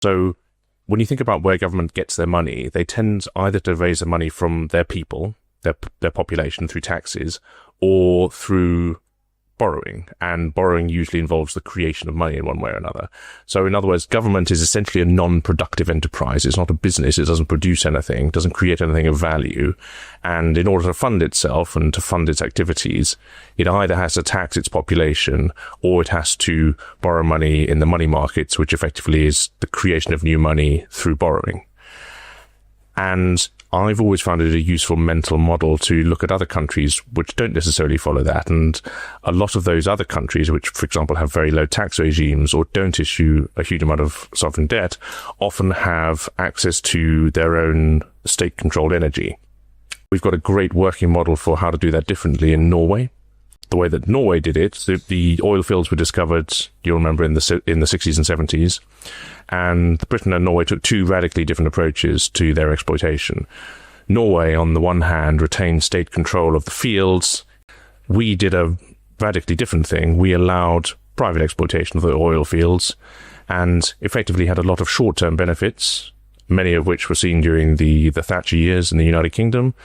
So when you think about where government gets their money, they tend either to raise the money from their people, their population through taxes, or through borrowing, and borrowing usually involves the creation of money in one way or another. So in other words, government is essentially a non-productive enterprise. It's not a business. It doesn't produce anything, doesn't create anything of value. And in order to fund itself and to fund its activities, it either has to tax its population or it has to borrow money in the money markets, which effectively is the creation of new money through borrowing. And I've always found it a useful mental model to look at other countries which don't necessarily follow that. And a lot of those other countries, which, for example, have very low tax regimes or don't issue a huge amount of sovereign debt, often have access to their own state-controlled energy. We've got a great working model for how to do that differently in Norway. The way that Norway did it, the oil fields were discovered, you'll remember, in the 60s and 70s. And Britain and Norway took two radically different approaches to their exploitation. Norway, on the one hand, retained state control of the fields. We did a radically different thing. We allowed private exploitation of the oil fields and effectively had a lot of short-term benefits, many of which were seen during the Thatcher years in the United Kingdom.